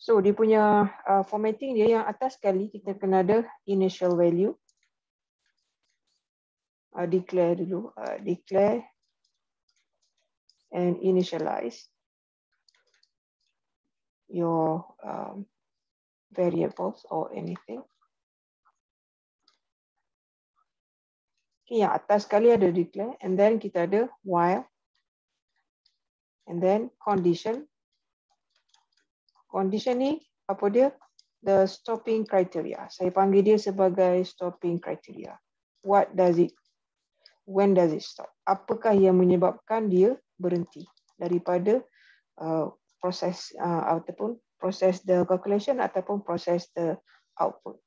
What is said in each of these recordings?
So dia punya formatting dia yang atas sekali kita kena ada initial value. Declare dulu, declare and initialize your variables or anything. Okay, yang atas sekali ada declare and then kita ada while and then condition. Condition ni apa dia? The stopping criteria. Saya panggil dia sebagai stopping criteria. What does it? When does it stop? Apakah yang menyebabkan dia berhenti daripada proses ataupun proses the calculation ataupun proses the output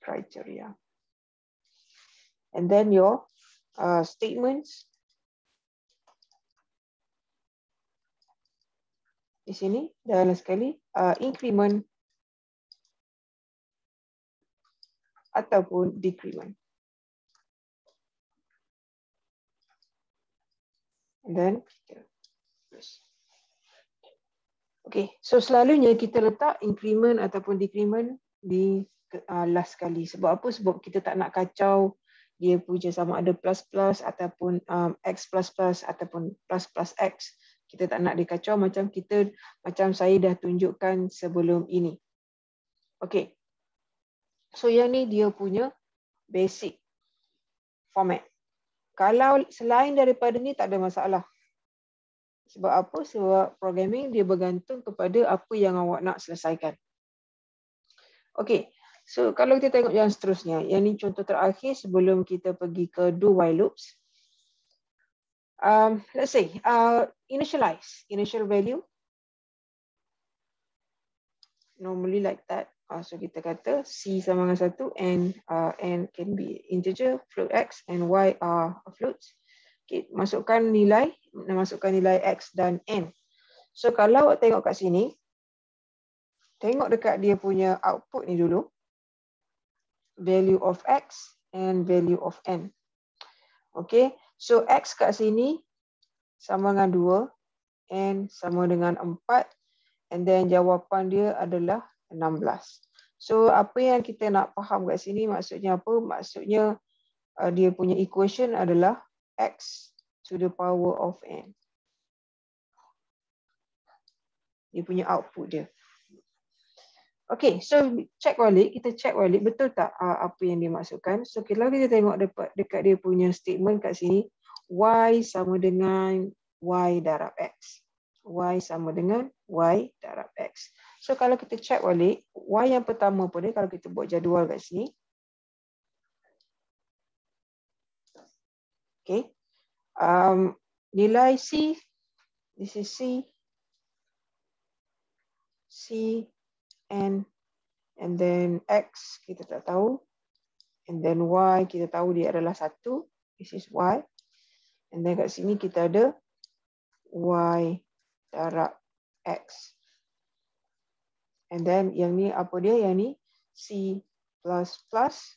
criteria. And then your statements. Di sini dalam sekali increment ataupun decrement. And then okay, so selalunya kita letak increment ataupun decrement di last sekali. Sebab apa? Sebab kita tak nak kacau dia punya sama ada plus plus ataupun x plus plus ataupun plus plus x. Kita tak nak dikacau macam saya dah tunjukkan sebelum ini. Okay. So yang ni dia punya basic format. Kalau selain daripada ni tak ada masalah. Sebab apa? Sebab programming dia bergantung kepada apa yang awak nak selesaikan. Okay. So kalau kita tengok yang seterusnya. Yang ni contoh terakhir sebelum kita pergi ke do while loops. Let's say initialize initial value normally like that. So kita kata c sama dengan 1 and can be integer, float x and y are floats. Okay, masukkan nilai x dan n. So kalau awak tengok kat sini, tengok dekat dia punya output ni dulu, value of x and value of n. Okay. So x kat sini sama dengan 2, n sama dengan 4, and then jawapan dia adalah 16. So apa yang kita nak faham kat sini maksudnya apa? Maksudnya dia punya equation adalah x to the power of n. Dia punya output dia. Okay, so kita check balik betul tak apa yang dia maksudkan. So kalau kita tengok dekat dia punya statement kat sini, y sama dengan y darab x. Y sama dengan y darab x. So kalau kita check balik, y yang pertama pada kalau kita buat jadual kat sini. Okay. Nilai c, this is c, and then x kita tak tahu, and then y kita tahu dia adalah 1, this is y, and then kat sini kita ada y darab x, and then yang ni apa dia? Yang ni c plus plus.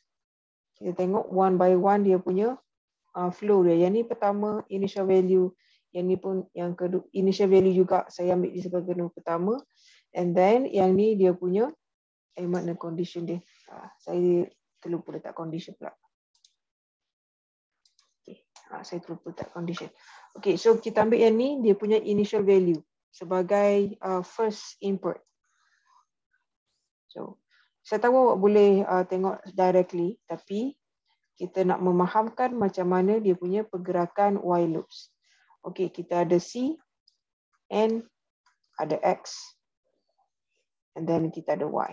Kita tengok one by one dia punya flow dia. Yang ni pertama initial value, yang ni pun yang kedua initial value juga saya ambil di sebagai pertama. And then yang ni dia punya makna condition dia. Saya terlupa letak condition pula. Okay. Saya terlupa letak condition. Okay, so kita ambil yang ni dia punya initial value sebagai first input. So saya tahu awak boleh tengok directly, tapi kita nak memahamkan macam mana dia punya pergerakan while loops. Okay, kita ada C, N, ada X, and then kita ada Y.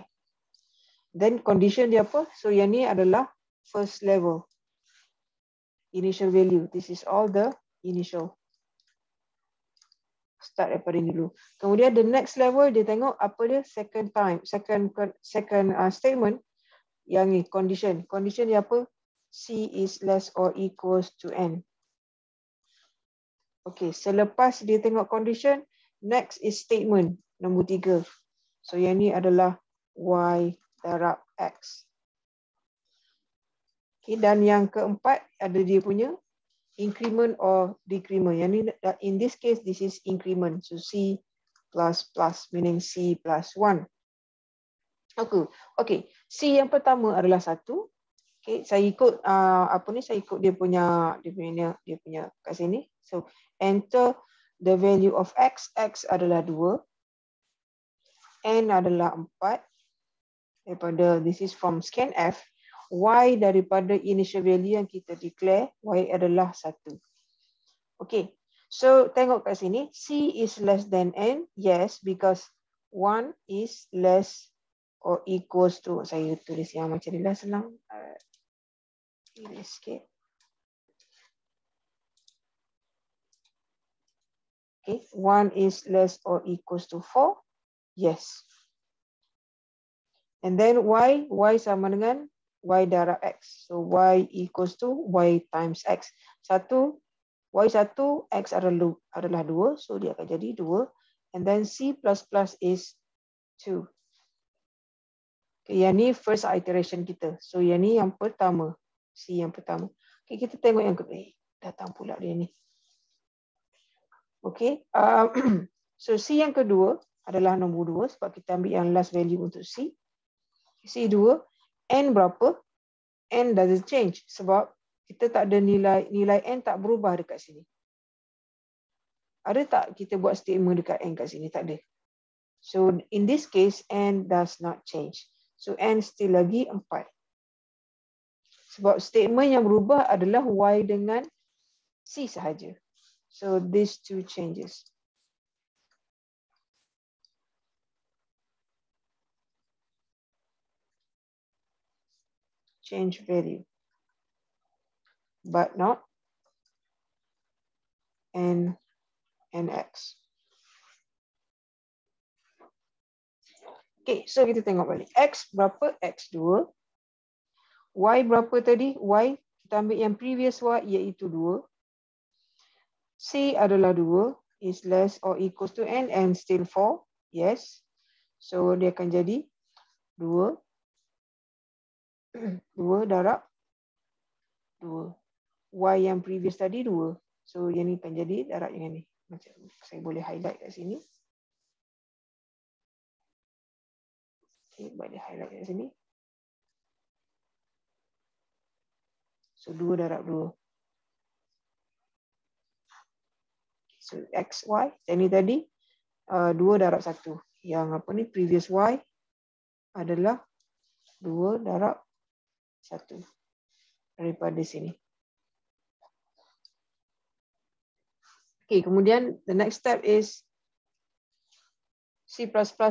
Then condition dia apa? So yang ni adalah first level. Initial value. This is all the initial. Start daripada ini dulu. Kemudian the next level dia tengok apa dia? Second statement. Yang ni condition. Condition dia apa? C is less or equals to N. Okay, selepas dia tengok condition, next is statement nombor 3. So yang ni adalah Y darab X. Okay, dan yang keempat ada dia punya increment or decrement. Yang ni in this case this is increment. So C plus, meaning C plus 1. Okay, C yang pertama adalah 1. Okay, saya ikut saya ikut dia punya kat sini. So enter the value of x adalah 2, n adalah 4. Daripada this is from scanf, y daripada initial value yang kita declare, y adalah 1. Okay, so tengok kat sini, C is less than n, yes, because 1 is less or equals to, saya tulis yang macam ni lah senang. Ini sikit. Okay, 1 is less or equals to 4, yes. And then y sama dengan y darab x. So y equals to y times x. Y1, x adalah 2, so dia akan jadi 2. And then C++ is 2. Okay, yang ni first iteration kita. So yang ni yang pertama. C yang pertama. Okay, kita tengok yang kedua. Datang pula dia ni. Okay. So C yang kedua adalah nombor 2 sebab kita ambil yang last value untuk C. C2, N berapa? N doesn't change sebab kita tak ada nilai N tak berubah dekat sini. Ada tak kita buat statement dekat N kat sini? Tak ada. So in this case, N does not change. So N still lagi 4. Sebab statement yang berubah adalah Y dengan C sahaja. So these two changes. Change value. But not N and X. Okay, so kita tengok balik. X berapa? X2. Y berapa tadi? Y, kita ambil yang previous Y, iaitu 2. C adalah 2, is less or equals to N, and still 4. Yes. So, dia akan jadi 2. 2 darab 2. Y yang previous tadi 2. So, yang ni akan jadi darab yang ni. Macam saya boleh highlight kat sini. Okay, boleh highlight kat sini. So, 2 darab 2. So, X, Y. Yang ni tadi 2 darab 1. Yang apa ni, previous Y adalah 2 darab 1. Daripada sini. Okay, kemudian the next step is C++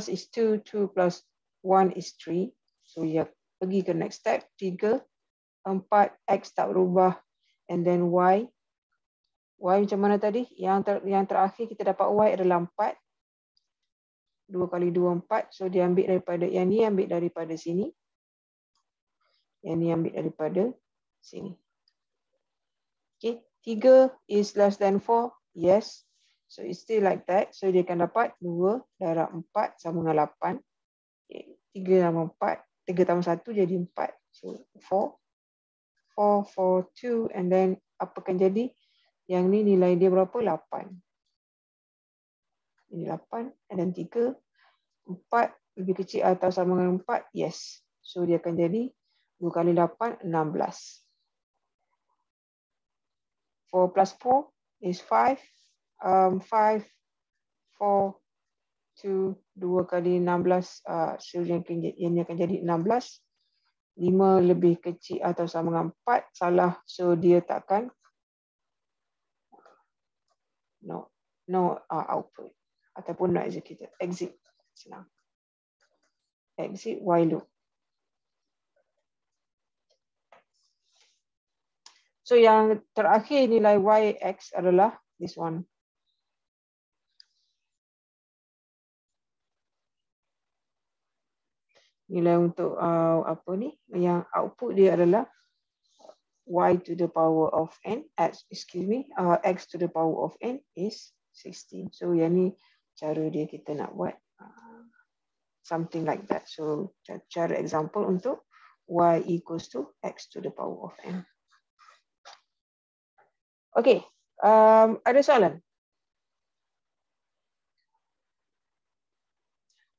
is 2, 2 plus 1 is 3. So, ya pergi ke next step, 3, 4, X tak berubah. And then Y. Y macam mana tadi? Yang terakhir kita dapat Y adalah 4. 2 kali 2, 4. So, dia ambil daripada, yang ni ambil daripada sini. Yang ni ambil daripada sini. Okay, 3 is less than 4. Yes. So, it's still like that. So, dia akan dapat 2 darab 4 sama dengan 8. Okay. 3 tambah 4. 3 tambah 1 jadi 4. So, 4. 4, 4, 2. And then, apa akan jadi? Yang ni nilai dia berapa? 8. Ini 8. And then 3. 4 lebih kecil atau sama dengan 4? Yes. So, dia akan jadi 2 kali 8, 16. 4 plus 4 is 5. 5, 4, 2, 2 kali 16. So, yang ini akan jadi 16. 5 lebih kecil atau sama dengan 4. Salah. So, dia takkan. No output. Ataupun not executed. Exit. Senang. Exit while loop. So, yang terakhir nilai Y, X adalah this one. Nilai untuk apa ni? Yang output dia adalah Y to the power of N. X to the power of N is 16. So, yang ni cara dia kita nak buat. Something like that. So, cara example untuk Y equals to X to the power of N. Okay. Ada soalan?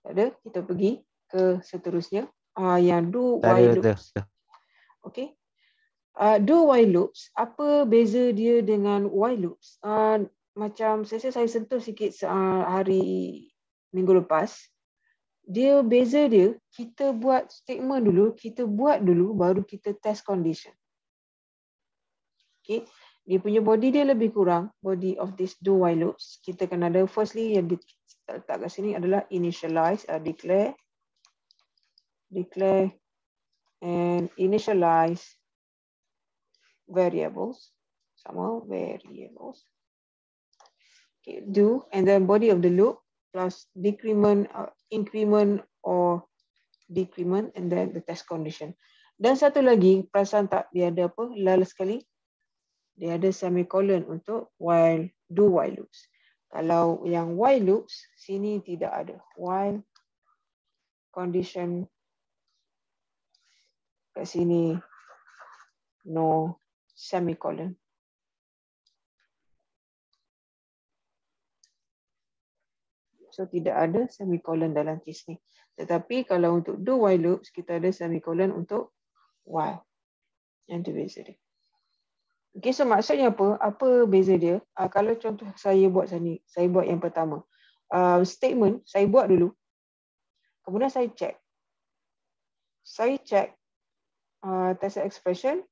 ada, kita pergi ke seterusnya yang do Tak while ada. loops. Okay. Do while loops, apa beza dia dengan while loops? Macam saya sentuh sikit hari minggu lepas. Dia beza dia, kita buat statement dulu, kita buat dulu, baru kita test condition. Okay. Dia punya body dia lebih kurang, body of this do while loops. Kita kena ada firstly yang kita letak kat sini adalah initialize, declare and initialize variables, sama variables. Okay, do and then body of the loop plus decrement, increment or decrement and then the test condition. Dan satu lagi, perasan tak dia ada apa? Lala sekali. Dia ada semicolon untuk while, do while loops. Kalau yang while loops, sini tidak ada. While condition kat sini no semicolon. So tidak ada semicolon dalam case ni. Tetapi kalau untuk do while loops, kita ada semicolon untuk while. Yang tu beza dia. Okay, so maksudnya apa? Apa beza dia? Kalau contoh saya buat sini, saya buat yang pertama. Statement, saya buat dulu. Kemudian saya check. Saya check test expression.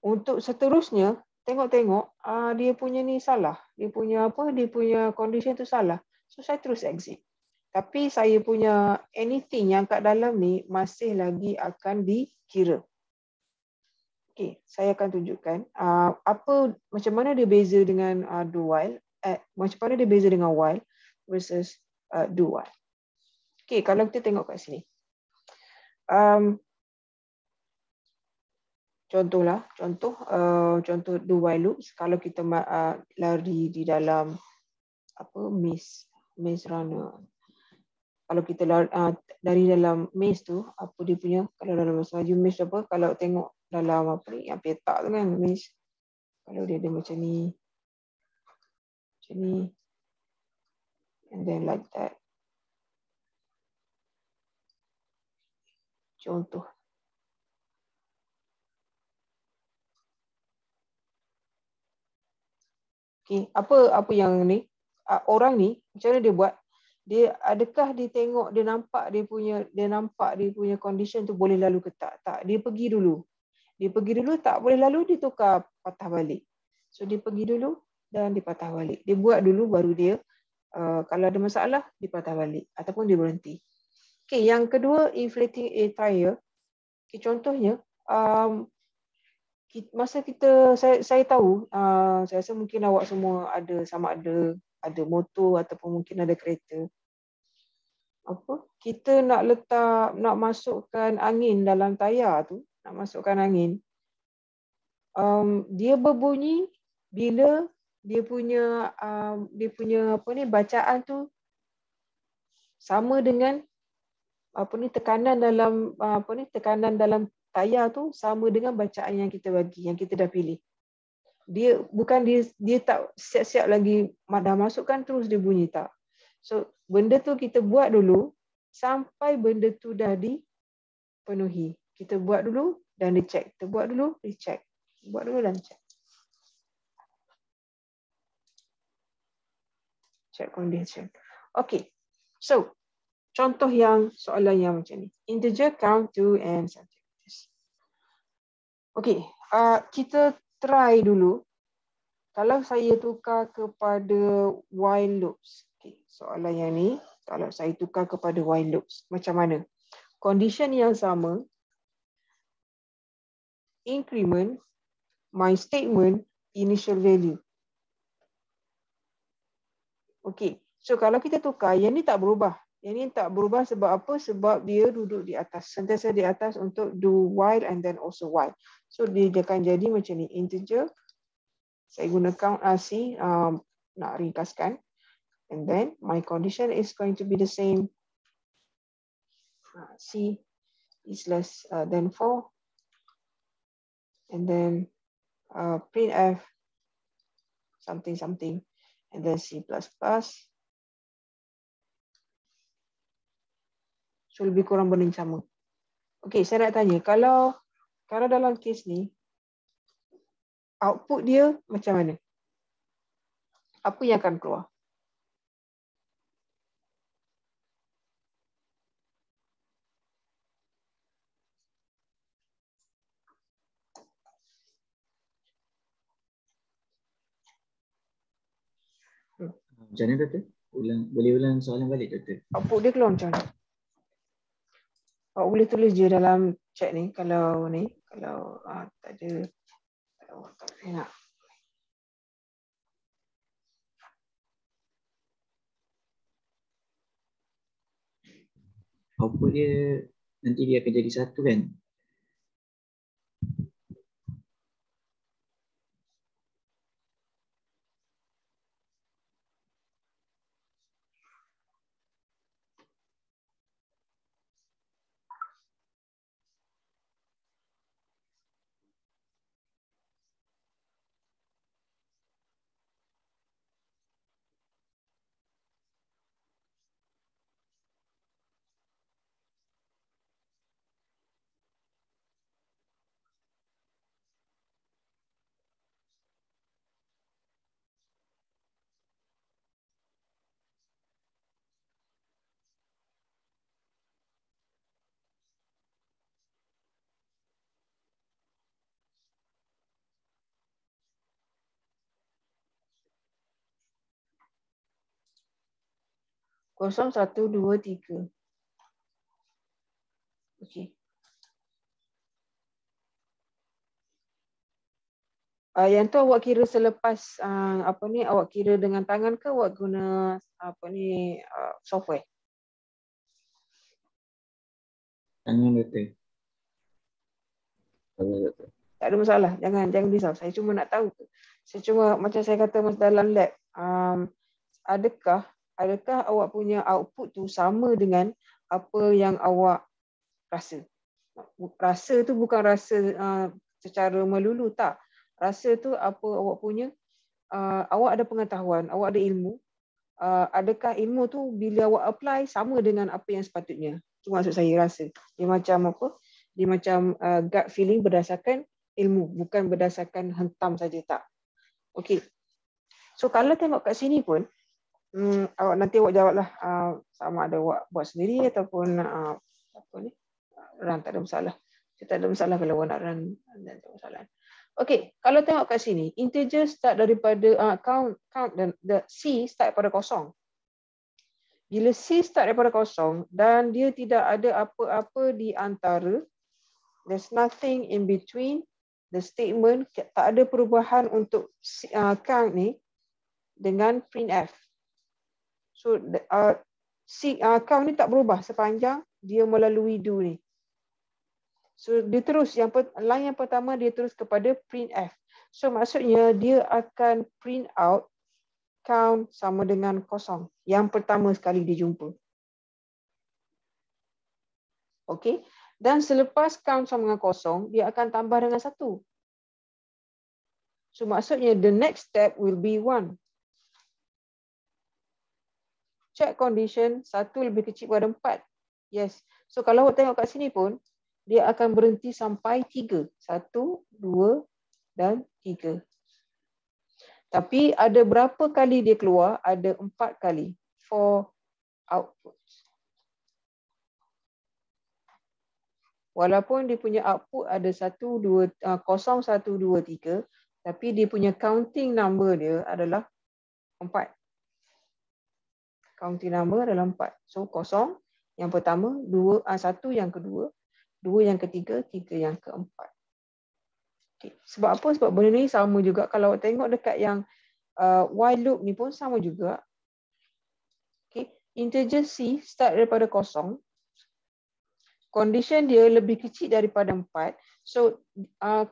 Untuk seterusnya, tengok-tengok, dia punya ni salah. Dia punya apa? Dia punya condition tu salah. So, saya terus exit. Tapi saya punya anything yang kat dalam ni masih lagi akan dikira. Okay, saya akan tunjukkan macam mana dia beza dengan do while, macam mana dia beza dengan while versus do while. Okay, kalau kita tengok kat sini. Contoh do while loops. Kalau kita lari di dalam maze runner. Kalau kita dari dalam maze tu, apa dia punya? Kalau dalam bahasa Melayu maze apa? Kalau tengok dalam apa ni, yang petak tu kan maze. Kalau dia ada macam ni, and then like that. Contoh. Okay, apa yang ni? Orang ni macam mana dia buat? Adakah dia tengok, dia nampak dia punya condition tu boleh lalu ke tak? Tak, dia pergi dulu. Tak boleh lalu, dia tukar patah balik. So dia pergi dulu dan dia patah balik. Dia buat dulu baru dia kalau ada masalah dia patah balik ataupun dia berhenti. Okay, yang kedua inflating a tire. Okay, contohnya masa saya tahu, saya rasa mungkin awak semua ada sama ada motor ataupun mungkin ada kereta. Kita nak masukkan angin dalam tayar tu, dia berbunyi bila dia punya bacaan tu sama dengan tekanan dalam tayar tu sama dengan bacaan yang kita dah pilih. Dia tak siap-siap lagi dah masukkan terus dia bunyi, tak. So benda tu kita buat dulu sampai benda tu dah dipenuhi. Kita buat dulu dan dicek. Kita buat dulu, dicek. Buat dulu dan check. Check condition. Okay. So, contoh soalan yang macam ni. Integer, count, to, and subject. Okay. Kita try dulu. Kalau saya tukar kepada while loops. Okay. Soalan yang ni. Kalau saya tukar kepada while loops. Macam mana? Condition yang sama. Increment. My statement. Initial value. Okay. So kalau kita tukar, yang ni tak berubah. Yang ni tak berubah sebab apa? Sebab dia duduk di atas. Sentiasa di atas untuk do while and then also while. So dia akan jadi macam ni. Integer. Saya guna count C. Nak ringkaskan. And then my condition is going to be the same. C is less than 4. And then printf something. And then C++. So lebih kurang benda yang sama. Okey, saya nak tanya, kalau dalam kes ni output dia macam mana? Apa yang akan keluar? Macam mana Doktor? Boleh ulang soalan balik Doktor? Output dia keluar macam mana? Awak boleh tulis je dalam chat ni kalau tak ada awak tak nak. Output dia nanti dia akan jadi satu kan? Kosong, 1, 2, 3. Okey. Yang tu awak kira selepas awak kira dengan tangan ke awak guna software? Tangan Doktor. Doktor. Tak ada masalah. Jangan risau. Saya cuma nak tahu. Saya cuma macam saya kata masa dalam lab, adakah awak punya output tu sama dengan apa yang awak rasa? Rasa tu bukan rasa secara melulu, tak. Rasa tu apa awak punya, awak ada pengetahuan, awak ada ilmu. Adakah ilmu tu bila awak apply sama dengan apa yang sepatutnya? Itu maksud saya rasa. Dia macam apa? Dia macam gut feeling berdasarkan ilmu, bukan berdasarkan hentam saja, tak. Okey. So kalau tengok kat sini pun, awak nanti awak jawablah sama ada awak buat sendiri ataupun run, tak ada masalah. Tak ada masalah kalau awak nak run, tak ada masalah. Okey, kalau tengok kat sini, integer start daripada count dan C start pada kosong. Bila C start daripada kosong dan dia tidak ada apa-apa di antara, there's nothing in between the statement, tak ada perubahan untuk count ni dengan printf. So count ni tak berubah sepanjang dia melalui do ni. So dia terus line yang pertama dia terus kepada printf. So maksudnya dia akan print out count sama dengan kosong. Yang pertama sekali dia jumpa. Okey. Dan selepas count sama dengan kosong, dia akan tambah dengan 1. So maksudnya the next step will be 1. Check condition 1 lebih kecil pada 4. Yes. So kalau awak tengok kat sini pun, dia akan berhenti sampai 3. 1, 2 dan 3. Tapi ada berapa kali dia keluar? Ada 4 kali. 4 outputs. Walaupun dia punya output ada 0, 1, 2, 3, tapi dia punya counting number dia adalah 4. Counting number adalah 4. So 0 yang pertama, 1 yang kedua, 2 yang ketiga, 3 yang keempat. Okay. Sebab apa? Sebab benda ni sama juga. Kalau tengok dekat yang while loop ni pun sama juga. Okay. Integer C start daripada 0. Condition dia lebih kecil daripada 4. So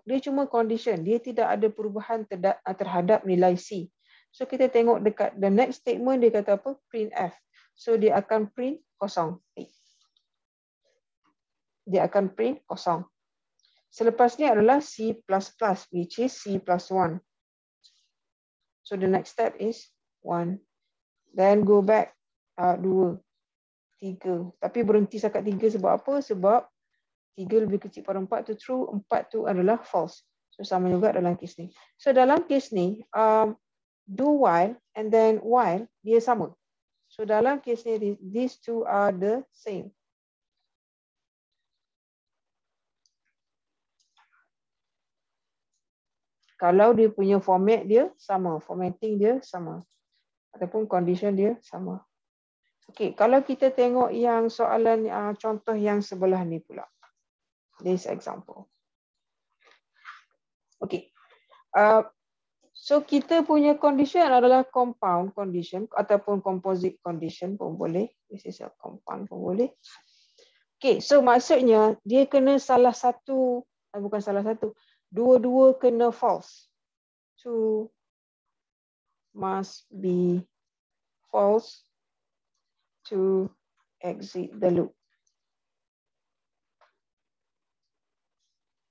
dia cuma condition. Dia tidak ada perubahan terhadap nilai C. So kita tengok dekat the next statement dia kata apa? Printf. So dia akan print 0. Dia akan print 0. Selepas ni adalah C++, which is C+1. So the next step is 1. Then go back 2. 3. Tapi berhenti setakat 3 sebab apa? Sebab 3 lebih kecil pada 4 tu true, 4 tu adalah false. So sama juga dalam kes ni. So dalam kes ni, do while and then while dia sama. So dalam kes ni, these two are the same. Kalau dia punya format dia sama, formatting dia sama. Ataupun condition dia sama. Okey, kalau kita tengok yang soalan contoh yang sebelah ni pula. This example. Okey. So kita punya condition adalah compound condition ataupun composite condition pun boleh. This is a compound pun boleh. Okey, so maksudnya dia kena salah satu, bukan salah satu, dua-dua kena false. Two must be false to exit the loop.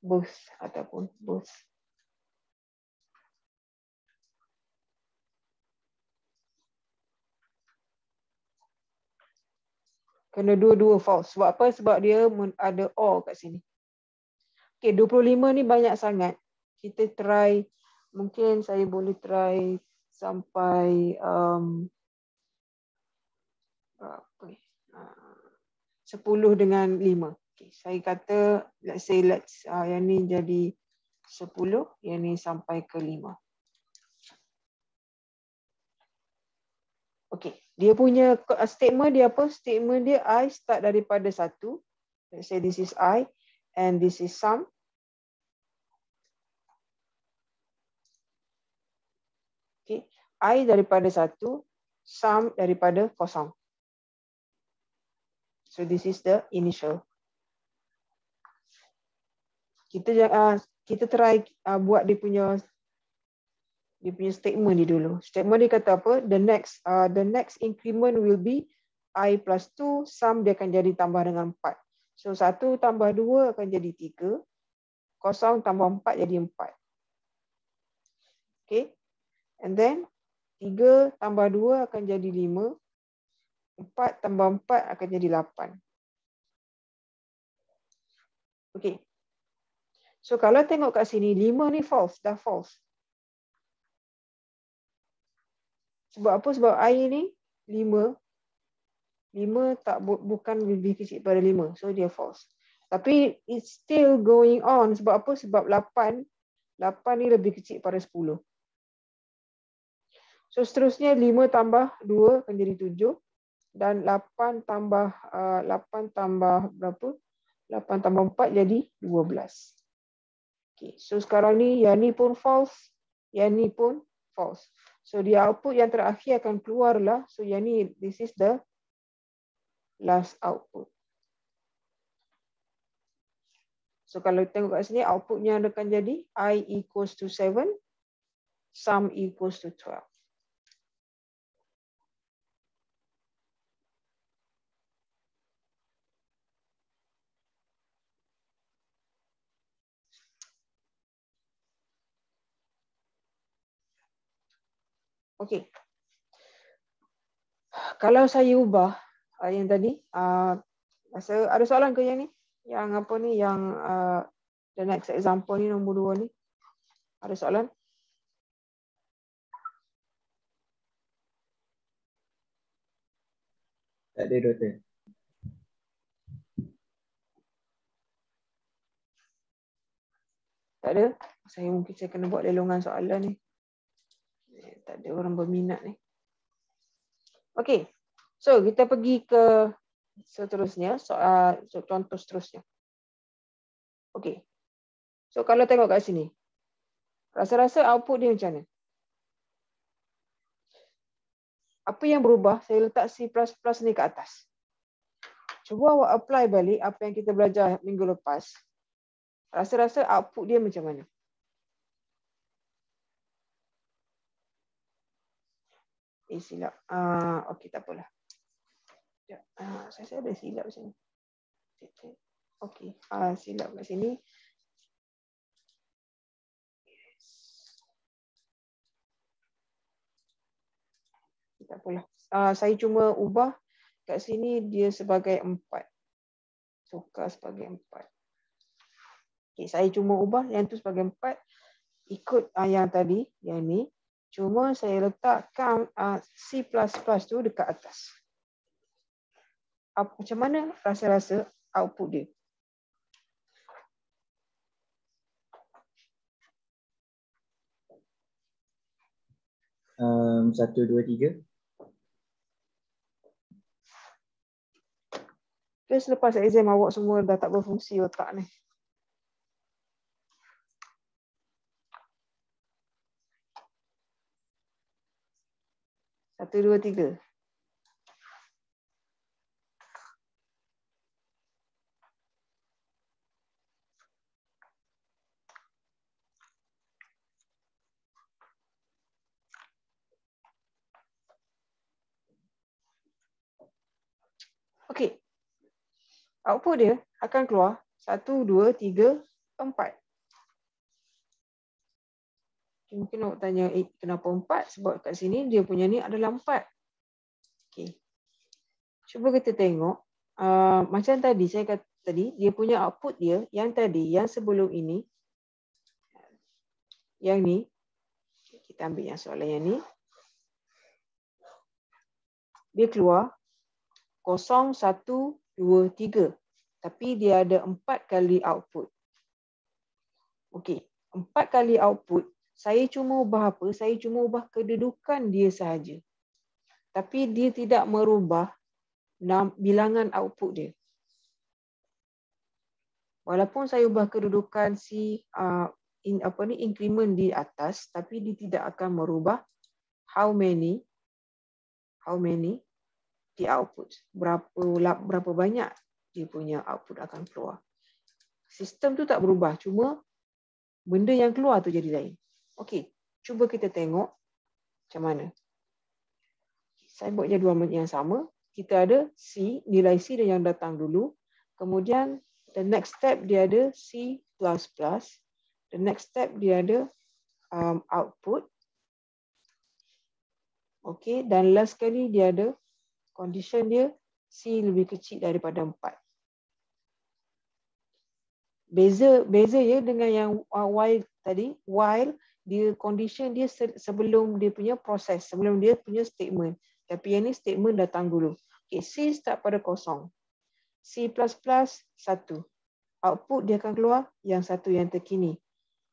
Both ataupun both. Kena dua-dua false. Sebab apa? Sebab dia ada or kat sini. Okay, 25 ni banyak sangat. Kita try, mungkin saya boleh try sampai 10 dengan 5. Okay, saya kata, let's say, yang ni jadi 10, yang ni sampai ke 5. Okay, dia punya statement dia apa? Statement dia I start daripada 1. Let's say this is I and this is sum. Okay, I daripada 1, sum daripada 0. So this is the initial. Kita try buat dia punya statement ni dulu. Statement dia kata apa? The next increment will be I plus 2, sum dia akan jadi tambah dengan 4. So 1 tambah 2 akan jadi 3. 0 tambah 4 jadi 4. Okay. And then 3 tambah 2 akan jadi 5. 4 tambah 4 akan jadi 8. Okay. So kalau tengok kat sini, 5 ni false, dah false. Sebab apa? Sebab I ni 5. 5 bukan lebih kecil pada 5. So dia false. Tapi it's still going on. Sebab apa? Sebab 8 ni lebih kecil pada 10. So seterusnya 5 tambah 2 akan jadi 7. Dan 8 tambah berapa? 8 tambah 4 jadi 12. Okay. So sekarang ni yang ni pun false. Yang ni pun false. So dia output yang terakhir akan keluarlah. So yang ni, this is the last output. So kalau tengok kat sini, outputnya akan jadi I equals to 7, sum equals to 12. Okay. Kalau saya ubah yang tadi, rasa ada soalan ke yang ni? Yang apa ni? Yang the next example ni, nombor 2 ni. Ada soalan? Tak ada, Doktor. Tak ada? Mungkin saya kena buat lelongan soalan ni. Tak ada orang berminat ni. Okay. So, kita pergi ke seterusnya. Contoh seterusnya. Okay. So, kalau tengok kat sini. Rasa-rasa output dia macam mana? Apa yang berubah? Saya letak C++ ni ke atas. Cuba awak apply balik apa yang kita belajar minggu lepas. Rasa-rasa output dia macam mana? Silap. Okey, tak apalah. Saya ada silap sini. Okey, silap kat sini. Tak apalah. Saya cuma ubah kat sini dia sebagai 4. Tukar sebagai 4. Okay, saya cuma ubah yang tu sebagai 4. Ikut yang tadi, yang ni. Cuma saya letakkan C++ tu dekat atas. Macam mana rasa-rasa output dia? Satu, dua, tiga. Okay, selepas exam awak semua dah tak berfungsi otak ni. Satu, dua, tiga. Okey. Output dia akan keluar 1, 2, 3, 4. Mungkin awak tanya, kenapa 4? Sebab kat sini dia punya ni adalah 4. Okey. Cuba kita tengok. Macam tadi, saya kata tadi, dia punya output dia, yang tadi, yang sebelum ini, yang ni, kita ambil yang soalan yang ni. Dia keluar 0, 1, 2, 3. Tapi dia ada 4 kali output. Okey, 4 kali output. Saya cuma ubah apa? Saya cuma ubah kedudukan dia sahaja. Tapi dia tidak merubah bilangan output dia. Walaupun saya ubah kedudukan si increment di atas, tapi dia tidak akan merubah how many di output. Berapa banyak dia punya output akan keluar. Sistem tu tak berubah, cuma benda yang keluar tu jadi lain. Okey, cuba kita tengok macam mana. Saya buat jadual yang sama. Kita ada C, nilai C yang datang dulu. Kemudian the next step dia ada C++. The next step dia ada output. Okey, dan last kali dia ada condition dia C lebih kecil daripada 4. Beza ya dengan yang while tadi. While dia condition dia sebelum dia punya proses, sebelum dia punya statement. Tapi yang ni statement datang dulu. Okay, C start pada 0. C++ 1. Output dia akan keluar yang 1 yang terkini.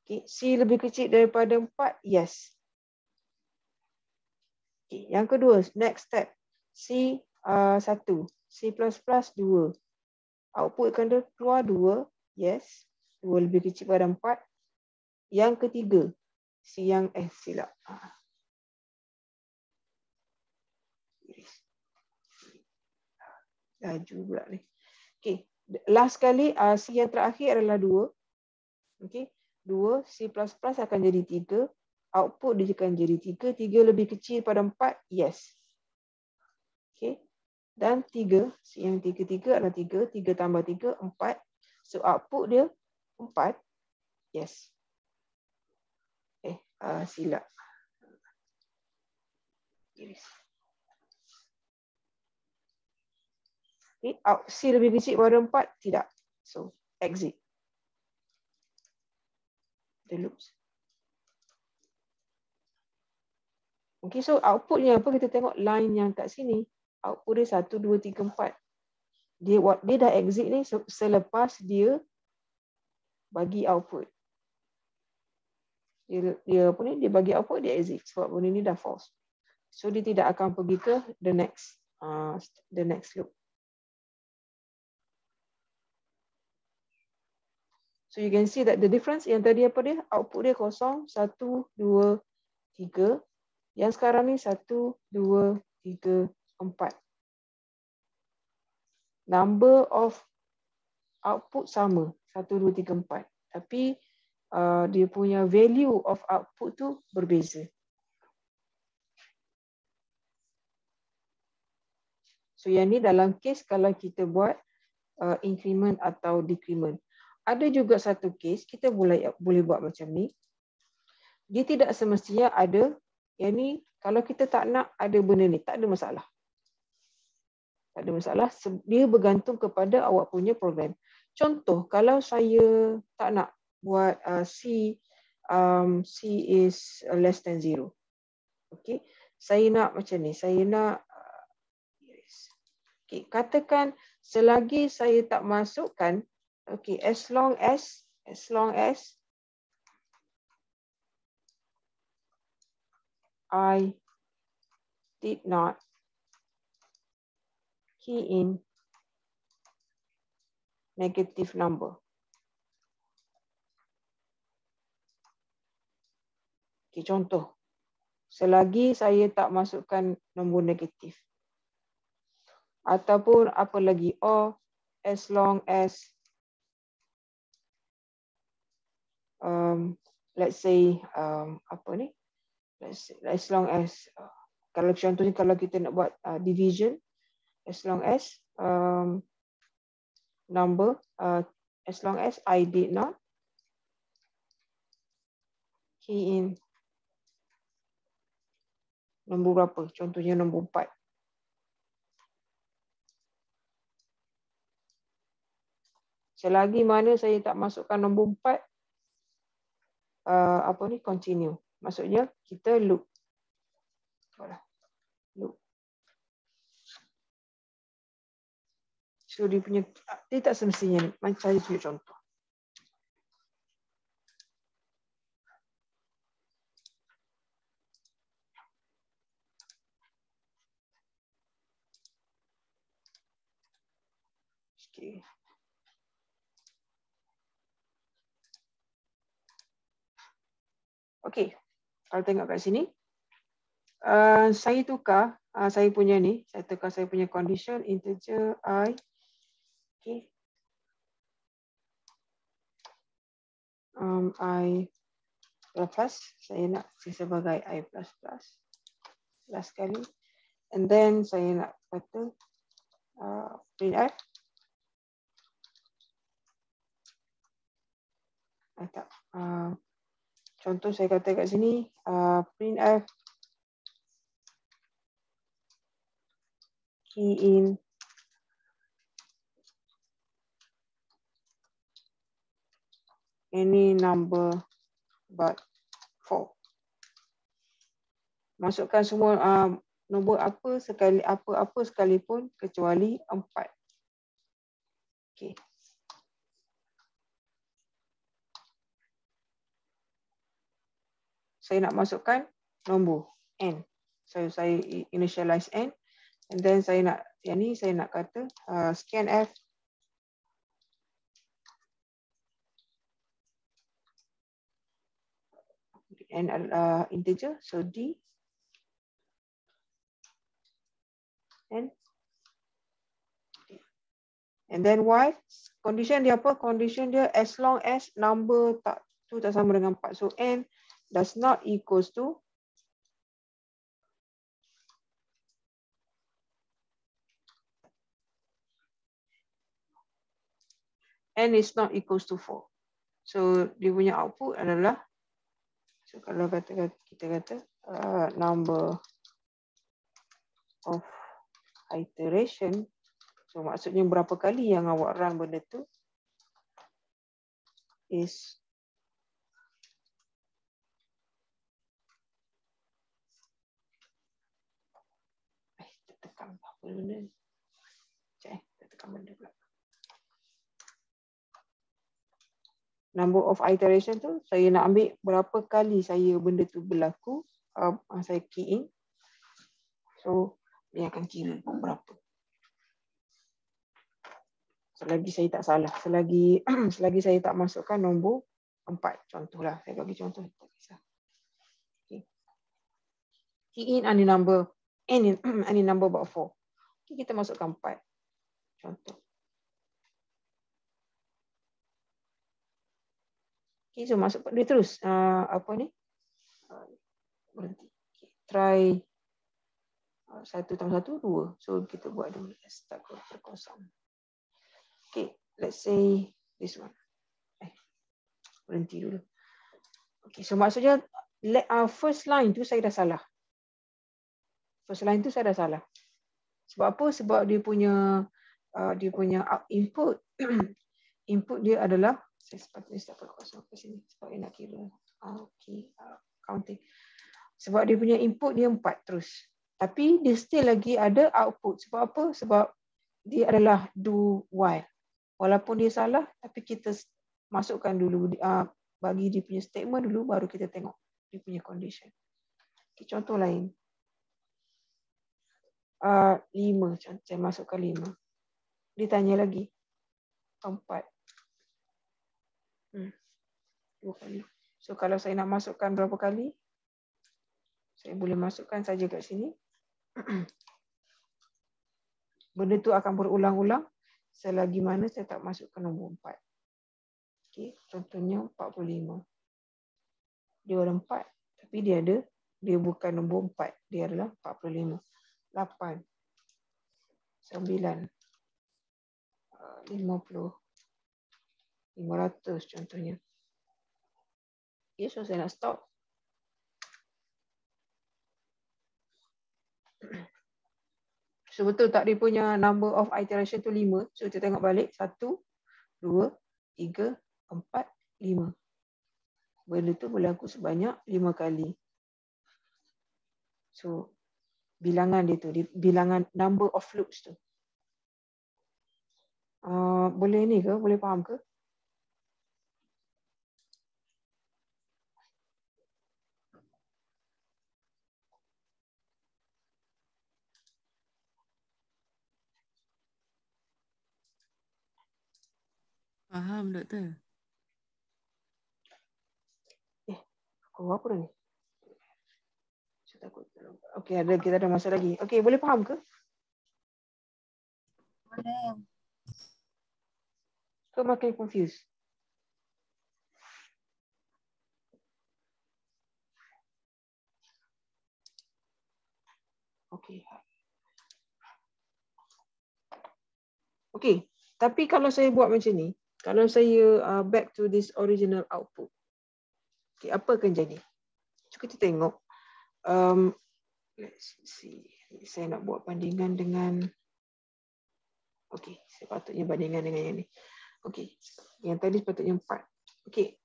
Okay, C lebih kecil daripada 4, yes. Okay, yang kedua, next step. C 1. C++ 2. Output akan keluar 2, yes. 2 lebih kecil pada 4. Yang ketiga, C yang silap. Laju pula ni. Okay. Last kali, C yang terakhir adalah 2. Okay. 2, C++ akan jadi 3. Output dia akan jadi 3. 3 lebih kecil pada 4, yes. Okay. Dan 3, C yang 3 adalah 3. 3 tambah 3, 4. So output dia 4, yes. Silap. Iris. Okay. C lebih kecil pada 4, tidak. So, exit. The loops. Okay, so outputnya apa? Kita tengok line yang kat sini. Output dia 1, 2, 3, 4. Dia dah exit ni selepas dia bagi output. Dia bagi output, dia exit. Sebab benda ni dah false. So, dia tidak akan pergi ke the next loop. So you can see that the difference yang tadi apa dia? Output dia 0, 1, 2, 3. Yang sekarang ni 1, 2, 3, 4. Number of output sama. 1, 2, 3, 4. Tapi dia punya value of output tu berbeza. So yang ni dalam case kalau kita buat increment atau decrement. Ada juga satu case kita boleh buat macam ni. Dia tidak semestinya ada. Yang ni kalau kita tak nak ada benda ni, tak ada masalah. Tak ada masalah. Dia bergantung kepada awak punya program. Contoh, kalau saya tak nak buat C is less than 0. Okay. Saya nak macam ni. Saya nak okay, katakan selagi saya tak masukkan, okay, as long as I did not key in negative number. Okay, contoh. Selagi saya tak masukkan nombor negatif. Ataupun apa lagi, or as long as let's say apa ni? As long as kalau contohnya kalau kita nak buat division, as long as number as long as I did not key in nombor berapa? Contohnya nombor 4. Selagi mana saya tak masukkan nombor 4, apa ni, continue. Maksudnya kita loop. Loop. So dia punya, dia tak semestinya macam saya tunjuk contoh. Okay. Okay, kalau tengok kat sini, saya tukar saya punya ni, saya tukar saya punya condition integer I. Okay. I plus, saya nak sebagai I plus sekali. And then saya nak kata printf. Tak. Contoh saya kata kat sini, printf key in any number but 4. Masukkan semua nombor apa sekalipun kecuali 4. Okey. Saya nak masukkan nombor n. So saya initialize n, and then saya nak yang ni saya nak kata scanf n integer, so d n, and then y, condition dia apa? Condition dia as long as number tak sama dengan 4. So n does not equals to n is not equals to 4. So dia punya output adalah, so kalau kita kata number of iteration, so maksudnya berapa kali yang awak run benda tu is tekan apa benda ni. Tekan benda pula. Number of iteration tu saya nak ambil berapa kali saya benda tu berlaku, saya key in. So dia akan kira berapa. Selagi saya tak salah, selagi saya tak masukkan nombor 4, contohlah saya bagi contoh. Okay. Key in any number but 4. Okay, kita masukkan 4. Contoh. Okay, so masuk dia terus apa ni? Berhenti. Okay, try 1+1 2. So kita buat dulu start kosong. Okay, let's say this one. Berhenti dulu. Okay, so maksudnya first line tu saya dah salah. First line tu saya dah salah. Sebab apa? Sebab dia punya input input dia adalah, saya sepatutnya start kosong ke sini sebab dia nak kira counting. Sebab dia punya input dia 4 terus. Tapi dia still lagi ada output. Sebab apa? Sebab dia adalah do while. Walaupun dia salah, tapi kita masukkan dulu, bagi dia punya statement dulu, baru kita tengok dia punya condition. Okay, contoh lain. 5, saya masukkan 5. Dia tanya lagi. 4. 2 kali. So kalau saya nak masukkan berapa kali, saya boleh masukkan saja kat sini. Benda tu akan berulang-ulang selagi mana saya tak masukkan nombor 4. Okay, contohnya 45. Dia ada 4, tapi dia bukan nombor 4. Dia adalah 45. 8, 9, 50, 500 contohnya. Okay, so saya nak stop. So betul tak dia punya number of iteration tu 5. So kita tengok balik. 1, 2, 3, 4, 5. Benda tu berlaku sebanyak 5 kali. So bilangan dia tu, bilangan number of loops tu. Boleh ni ke? Boleh faham ke? Faham, Doktor. Kau apa dah ni? Saya takut. Okey, kita ada masa lagi. Okey, boleh faham ke? Boleh. Ke makin confused? Okey. Okey, tapi kalau saya buat macam ni, kalau saya back to this original output, okay, apa akan jadi? So kita tengok. Let's see. Saya nak buat bandingan dengan, okey, sepatutnya bandingan dengan yang ni. Okey, yang tadi sepatutnya 4. Okey,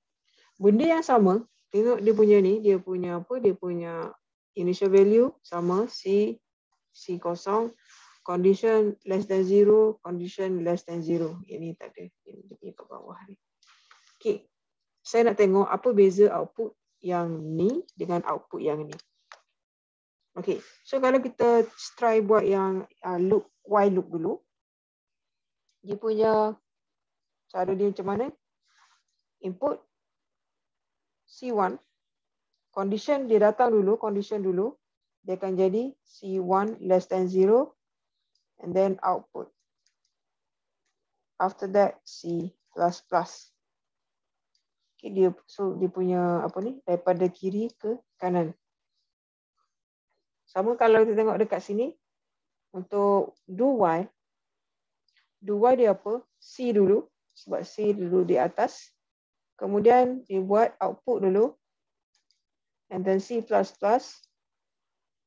benda yang sama. Tengok dia punya ni, dia punya apa? Dia punya initial value sama C0, condition less than 0, condition less than 0. Ini tak ada. Ini dia punya kat bawah ni. Okey, saya nak tengok apa beza output yang ni dengan output yang ni. Okey, so kalau kita try buat yang loop, while loop dulu. Dia punya cara dia macam mana? Input C1. Condition dia datang dulu, condition dulu. Dia akan jadi C1 less than 0. And then output. After that, C++. Okay, dia punya apa ni? Daripada kiri ke kanan. Sama kalau kita tengok dekat sini. Untuk do while dia apa? C dulu. Sebab C dulu di atas. Kemudian dia buat output dulu. And then C++.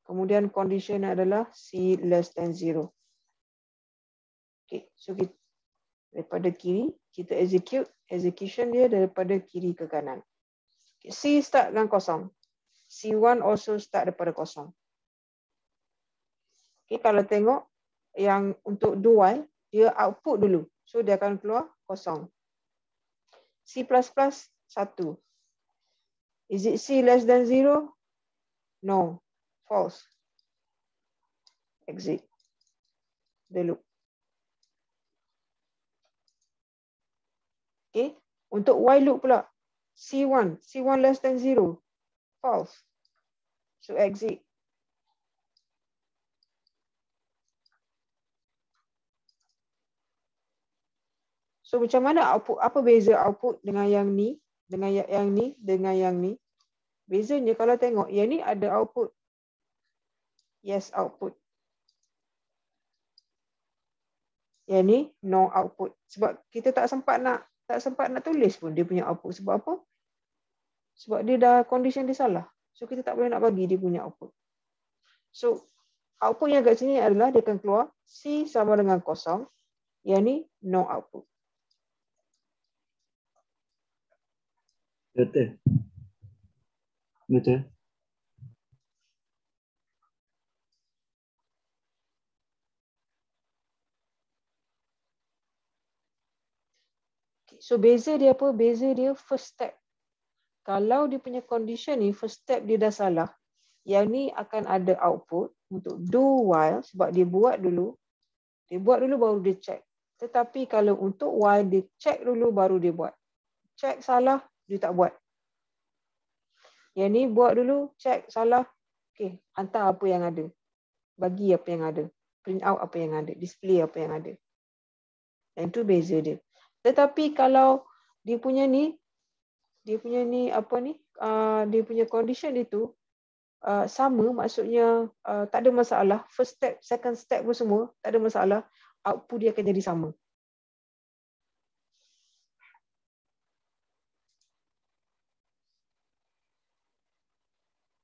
Kemudian condition adalah C less than 0. Okay, so kita, daripada kiri, kita execution dia daripada kiri ke kanan. Okay, C start dengan kosong. C1 also start daripada kosong. Okay, kalau tengok yang untuk do while, dia output dulu. So dia akan keluar kosong. C++, 1. Is it C less than 0? No. False. Exit the loop. Okay. Untuk while loop pula. C1 less than 0. False. So exit. So macam mana output? Apa beza output dengan yang ni? Dengan yang ni? Dengan yang ni? Bezanya kalau tengok, yang ni ada output. Yes, output. Yang ni no output. Sebab kita tak sempat nak tulis pun dia punya output. Sebab apa? Sebab dia dah condition dia salah. So kita tak boleh nak bagi dia punya output. So output yang kat sini adalah dia akan keluar C sama dengan kosong. Yang ni no output. Betul. Betul. So beza dia apa? Beza dia first step. Kalau dia punya condition ni first step dia dah salah, yang ni akan ada output untuk do while sebab dia buat dulu baru dia check. Tetapi kalau untuk while dia check dulu baru dia buat. Check salah, dia tak buat. Yang ni buat dulu, check salah, okey, hantar apa yang ada. Bagi apa yang ada. Print out apa yang ada, display apa yang ada. Yang tu beza dia. Tetapi kalau dia punya condition itu sama, maksudnya tak ada masalah, first step, second step pun semua tak ada masalah, output dia akan jadi sama.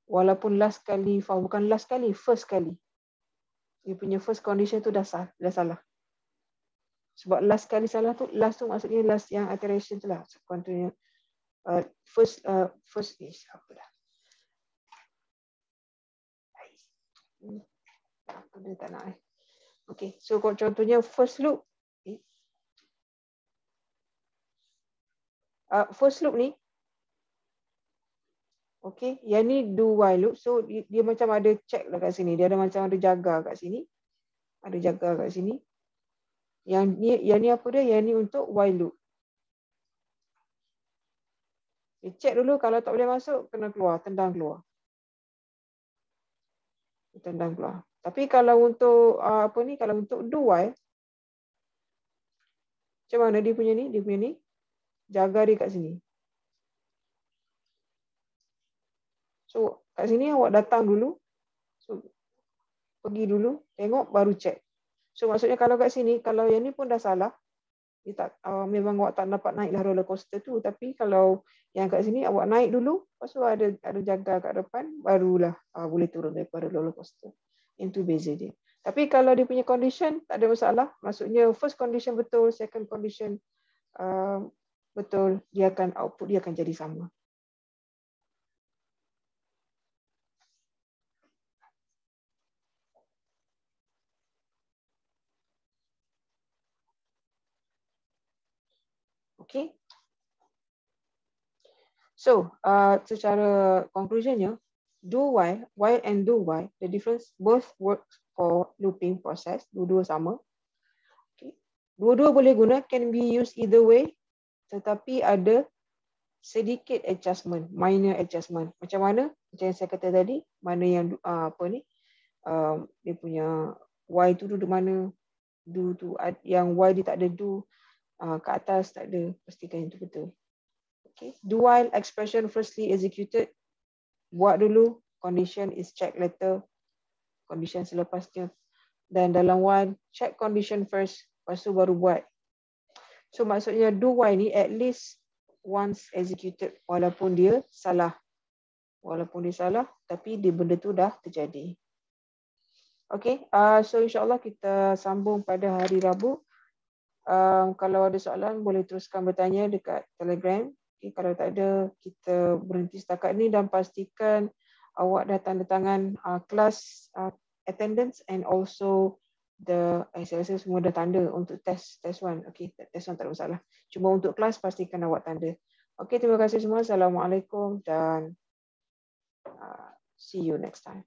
Walaupun last kali, bukan last kali, first kali. Dia punya first condition tu dah salah. Sebab last kali salah tu, last tu maksudnya last yang iteration tu lah. Contohnya first is apa dah? Apa dia tak nak Okay, so contohnya first loop. First loop ni, okay, yang ni do while loop. So dia macam ada check lah kat sini. Dia ada macam ada jaga kat sini. Ada jaga kat sini. Yang ni apa dia? Yang ni untuk while loop. Dia check dulu, kalau tak boleh masuk, kena keluar, tendang keluar. Tendang keluar. Tapi kalau untuk kalau untuk do while, macam mana dia punya ni? Dia punya ni jaga dia kat sini. So kat sini awak datang dulu. So pergi dulu, tengok baru check. So maksudnya kalau kat sini, kalau yang ni pun dah salah, dia tak, memang awak tak dapat naiklah roller coaster tu. Tapi kalau yang kat sini awak naik dulu, lepas tu ada jaga kat depan, barulah boleh turun daripada roller coaster. Itu beza dia. Tapi kalau dia punya condition tak ada masalah, maksudnya first condition betul, second condition betul, dia akan output dia akan jadi sama. Okay. So, secara conclusionnya, do while and do while, the difference both work for looping process, dua-dua sama. Okay. Dua-dua boleh guna, can be used either way, tetapi ada sedikit adjustment, minor adjustment. Macam mana? Macam yang saya kata tadi, mana yang dia punya y tu duduk mana, do tu, yang y dia tak ada do, kat atas tak ada, pastikan itu betul. Okay. Do while expression firstly executed, buat dulu, condition is check later, condition selepasnya. Dan dalam while, check condition first, lepas tu baru buat. So maksudnya do while ni at least once executed, walaupun dia salah. Walaupun dia salah, tapi dia benda tu dah terjadi. Okay, so insyaAllah kita sambung pada hari Rabu. Kalau ada soalan, boleh teruskan bertanya dekat Telegram. Okay, kalau tak ada, kita berhenti setakat ni dan pastikan awak dah tanda tangan kelas attendance and also saya rasa semua dah tanda untuk test 1. Okay, test 1 tak ada masalah. Cuma untuk kelas pastikan awak tanda. Okay, terima kasih semua. Assalamualaikum dan see you next time.